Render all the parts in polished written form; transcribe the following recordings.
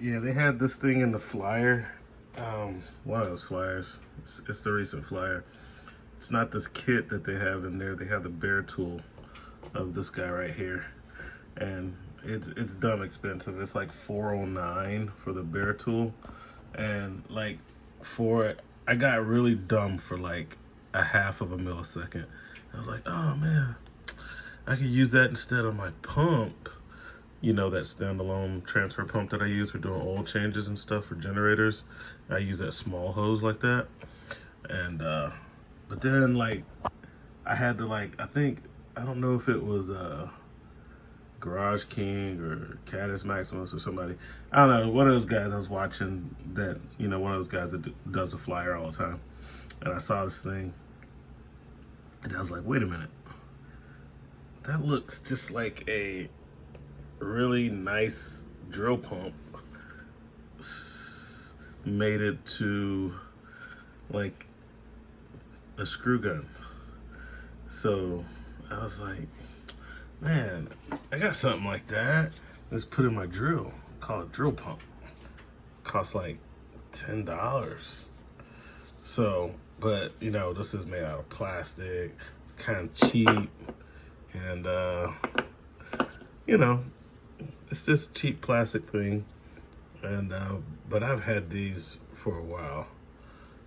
Yeah, they had this thing in the flyer. One of those flyers. It's the recent flyer. It's not this kit that they have in there. They have the bare tool of this guy right here, and it's dumb expensive. It's like $409 for the bare tool, and like for it, I got really dumb for like a half of a millisecond. I was like, oh man, I could use that instead of my pump. You know, that standalone transfer pump that I use for doing oil changes and stuff for generators. I use that small hose like that. And but then like I had to like I don't know if it was Garage King or Caddis Maximus or somebody. I don't know, one of those guys I was watching that, you know, one of those guys that does the flyer all the time. And I saw this thing and I was like, wait a minute. That looks just like a really nice drill pump made it to like a screw gun. So I was like, man, I got something like that. Let's put in my drill. Call it drill pump. Costs like $10. So, but you know, this is made out of plastic. It's kind of cheap, and you know, it's this cheap plastic thing. And but I've had these for a while.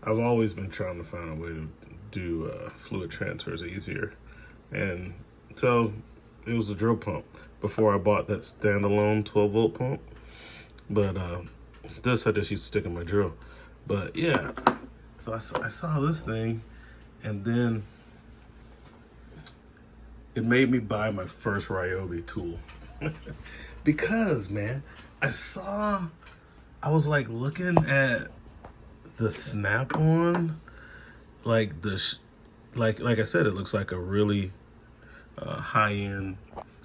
I've always been trying to find a way to do fluid transfers easier, and so it was a drill pump before I bought that standalone 12-volt pump. But this I just used to stick in my drill. But yeah, so I saw this thing, and then it made me buy my first Ryobi tool. Because man, I was like looking at the snap-on, like like I said, it looks like a really high-end.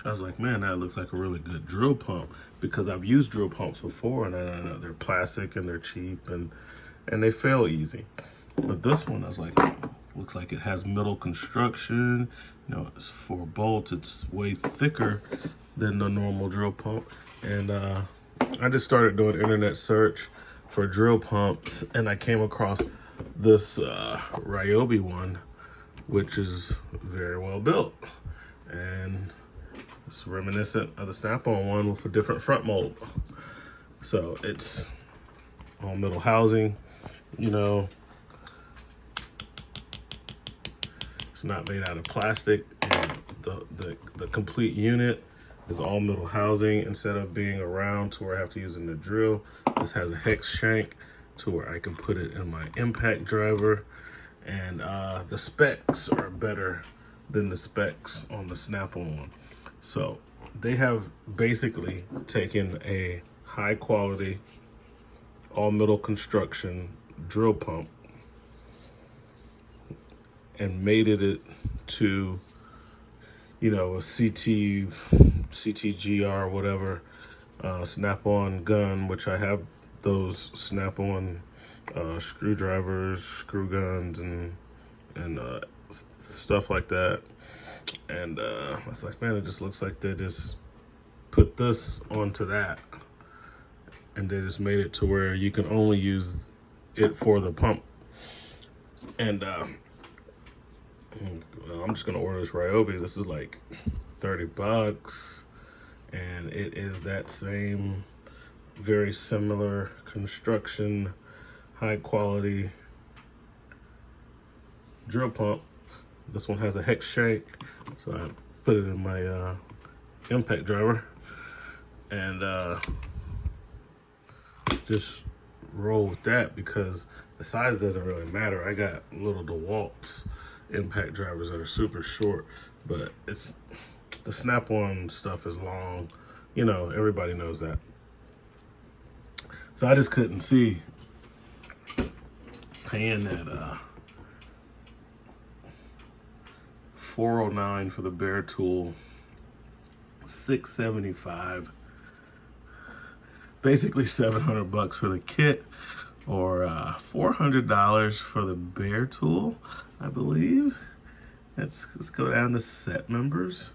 I was like, man, that looks like a really good drill pump, because I've used drill pumps before, and I know they're plastic and they're cheap and they fail easy. But this one, I was like, looks like it has metal construction. You know, it's 4 bolts. It's way thicker than the normal drill pump. And I just started doing internet search for drill pumps, and I came across this Ryobi one, which is very well built, and it's reminiscent of the snap-on one with a different front mold. So it's all metal housing, you know. It's not made out of plastic. The complete unit is all metal housing. Instead of being around to where I have to use it in the drill, this has a hex shank to where I can put it in my impact driver. And the specs are better than the specs on the snap-on one. So they have basically taken a high quality, all metal construction drill pump and mated it to, you know, a CTGR, whatever, snap-on gun, which I have those snap-on screwdrivers, screw guns, and stuff like that. And I was like, man, it just looks like they just put this onto that, and they just made it to where you can only use it for the pump. And I'm just gonna order this Ryobi. This is like $30, and it is that same very similar construction, high quality drill pump. This one has a hex shank, so I put it in my impact driver, and just roll with that, because the size doesn't really matter. I got little DeWalt's impact drivers that are super short, but it's the snap-on stuff is long. You know, everybody knows that. So I just couldn't see paying that $409 for the bare tool, $675, basically $700 for the kit, or $400 for the bare tool, I believe. Let's go down to set members.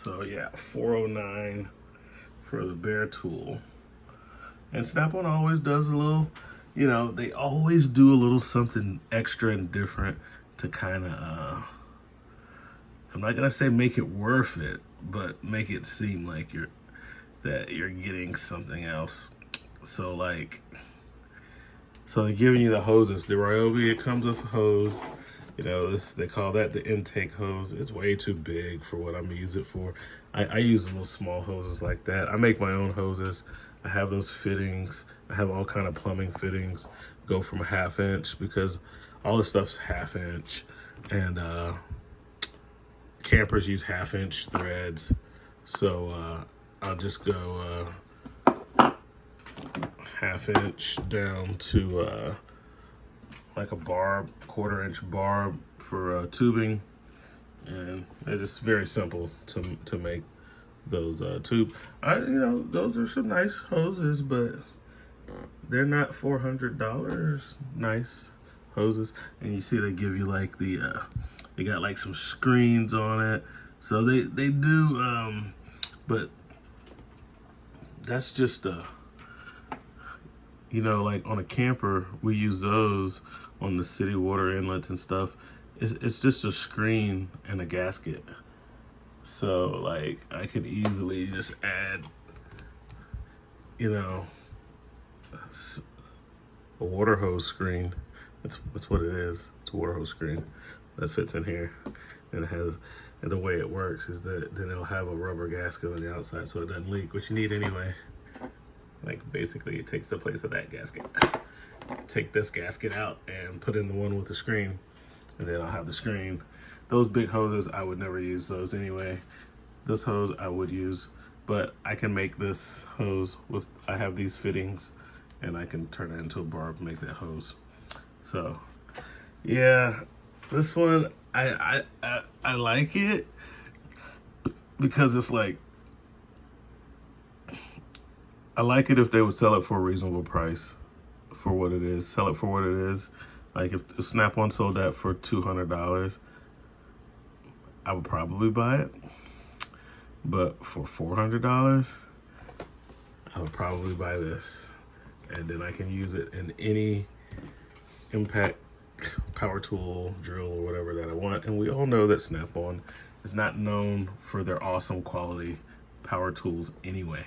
So yeah, $4.09 for the bare tool. And Snap-on always does a little, you know, they always do a little something extra and different to kind of, I'm not gonna say make it worth it, but make it seem like you're getting something else. So like, so they're giving you the hoses. The Ryobi, it comes with a hose. You know, this, they call that the intake hose. It's way too big for what I'm gonna use it for. I use little small hoses like that. I make my own hoses. I have those fittings. I have all kind of plumbing fittings. Go from a 1/2 inch because all this stuff's 1/2 inch. And campers use 1/2 inch threads. So I'll just go 1/2 inch down to like a barb, 1/4 inch barb for tubing, and it's just very simple to make those tubes. You know, those are some nice hoses, but they're not $400 nice hoses. And you see they give you like the they got like some screens on it, so they do but that's just you know, like on a camper, we use those on the city water inlets and stuff. It's just a screen and a gasket. So like I could easily just add, you know, a water hose screen. That's what it is. It's a water hose screen that fits in here, and it has. And the way it works is that then it'll have a rubber gasket on the outside so it doesn't leak, which you need anyway. Like basically it takes the place of that gasket. Take this gasket out and put in the one with the screen, and then I'll have the screen. Those big hoses, I would never use those anyway. This hose I would use, but I can make this hose with, I have these fittings and I can turn it into a barb, make that hose. So yeah, this one, I like it because it's like, I like it if they would sell it for a reasonable price for what it is. Sell it for what it is. Like if Snap-on sold that for $200, I would probably buy it. But for $400, I would probably buy this. And then I can use it in any impact power tool, drill, or whatever that I want. And we all know that Snap-on is not known for their awesome quality power tools anyway.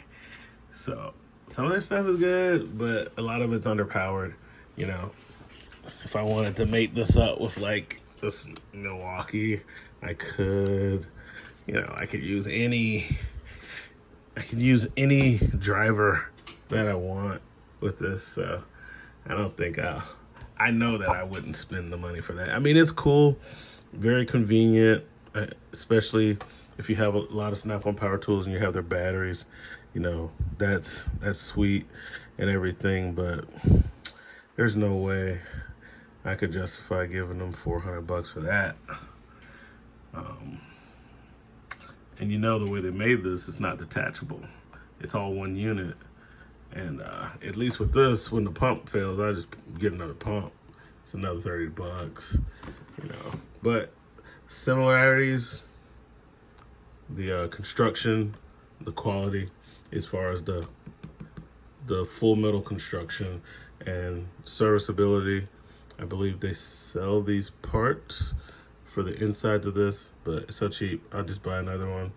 So some of their stuff is good, but a lot of it's underpowered. You know, if I wanted to make this up with like this Milwaukee, I could, you know, I could use any driver that I want with this. So I don't think I know that I wouldn't spend the money for that. I mean, it's cool, very convenient, especially if you have a lot of Snap-on power tools and you have their batteries. You know, that's sweet and everything, but there's no way I could justify giving them $400 for that. And you know, the way they made this, it's not detachable. It's all one unit. And at least with this, when the pump fails, I just get another pump. It's another $30, you know. But similarities, the construction, the quality, as far as the full metal construction and serviceability. I believe they sell these parts for the insides of this, but it's so cheap, I'll just buy another one.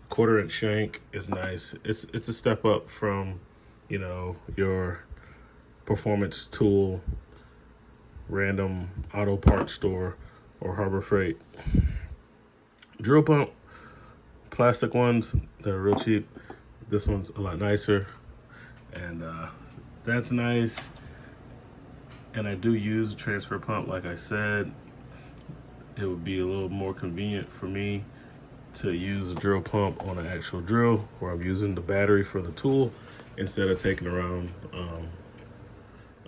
1/4 inch shank is nice. It's a step up from, you know, your Performance Tool, random auto parts store, or Harbor Freight. Drill pump, plastic ones, they're real cheap. This one's a lot nicer, and that's nice. And I do use a transfer pump, like I said. It would be a little more convenient for me to use a drill pump on an actual drill where I'm using the battery for the tool instead of taking around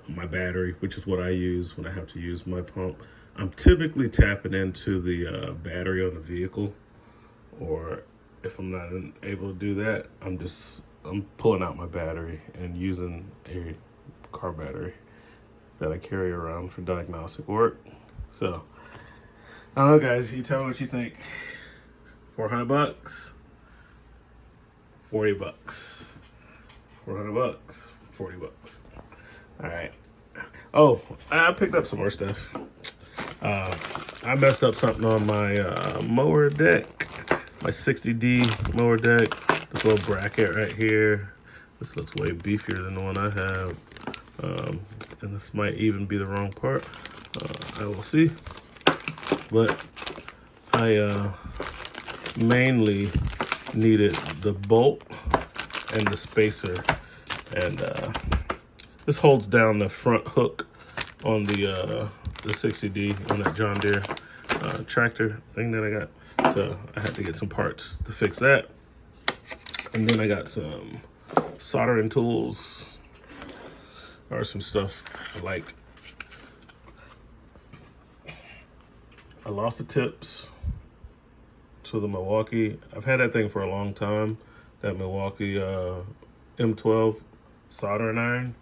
my battery, which is what I use when I have to use my pump. I'm typically tapping into the battery on the vehicle, or if I'm not able to do that, I'm pulling out my battery and using a car battery that I carry around for diagnostic work. So I don't know, guys, you tell me what you think. $400, 40 bucks. 400 bucks. 40 bucks. All right. Oh, I picked up some more stuff. I messed up something on my mower deck, my 60D mower deck. This little bracket right here. This looks way beefier than the one I have. And this might even be the wrong part. I will see. But I mainly needed the bolt and the spacer. And this holds down the front hook on the 60D on that John Deere tractor thing that I got. So I had to get some parts to fix that. And then I got some soldering tools or some stuff like I lost the tips to the Milwaukee. I've had that thing for a long time, that Milwaukee M12 soldering iron.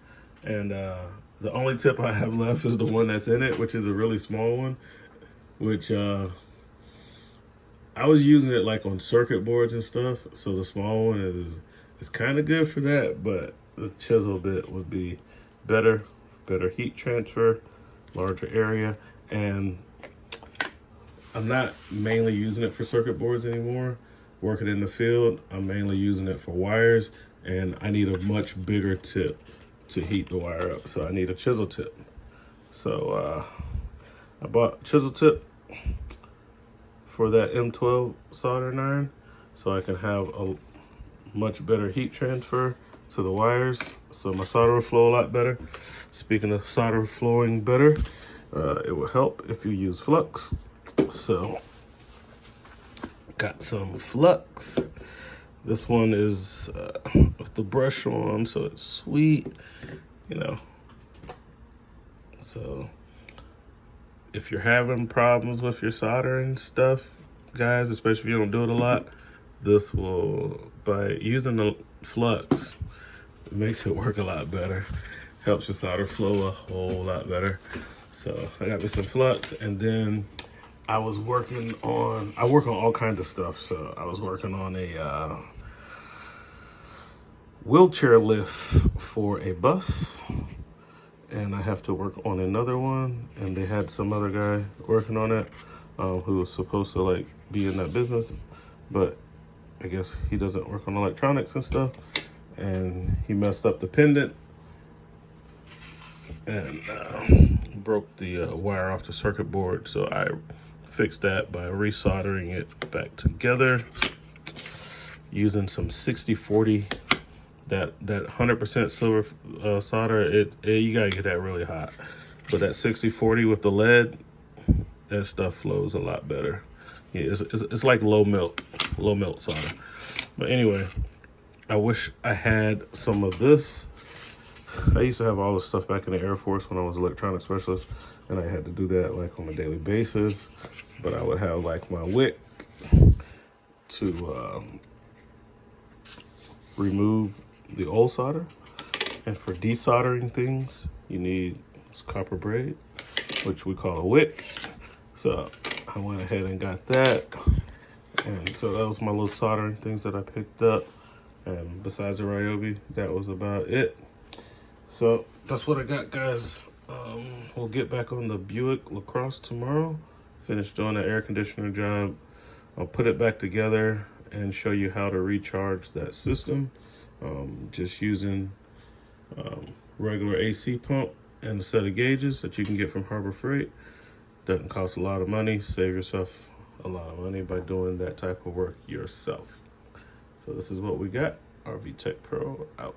And the only tip I have left is the one that's in it, which is a really small one, which I was using it like on circuit boards and stuff. So the small one is kind of good for that, but the chisel bit would be better heat transfer, larger area. And I'm not mainly using it for circuit boards anymore. Working in the field, I'm mainly using it for wires, and I need a much bigger tip to heat the wire up. So I need a chisel tip. So I bought chisel tip for that M12 soldering iron so I can have a much better heat transfer to the wires, so my solder will flow a lot better. Speaking of solder flowing better, it will help if you use flux. So got some flux. This one is with the brush on, so it's sweet, you know. So if you're having problems with your soldering stuff, guys, especially if you don't do it a lot, this will, by using the flux, it makes it work a lot better. Helps your solder flow a whole lot better. So I got me some flux, and then I work on all kinds of stuff. So I was working on a wheelchair lift for a bus, and I have to work on another one, and they had some other guy working on it who was supposed to like be in that business, but I guess he doesn't work on electronics and stuff, and he messed up the pendant and broke the wire off the circuit board. So I fixed that by resoldering it back together using some 6040, that 100% silver solder. You gotta get that really hot, but that 6040 with the lead, that stuff flows a lot better. Yeah, it's like low melt solder. But anyway, I wish I had some of this. I used to have all this stuff back in the Air Force when I was electronic specialist, and I had to do that like on a daily basis. But I would have like my wick to remove the old solder, and for desoldering things, you need this copper braid, which we call a wick. So I went ahead and got that, and so that was my little soldering things that I picked up. And besides the Ryobi, that was about it. So that's what I got, guys. We'll get back on the Buick LaCrosse tomorrow. Finish doing the air conditioner job. I'll put it back together and show you how to recharge that system. Just using regular AC pump and a set of gauges that you can get from Harbor Freight. Doesn't cost a lot of money. Save yourself a lot of money by doing that type of work yourself. So this is what we got. RV Tech Pro out.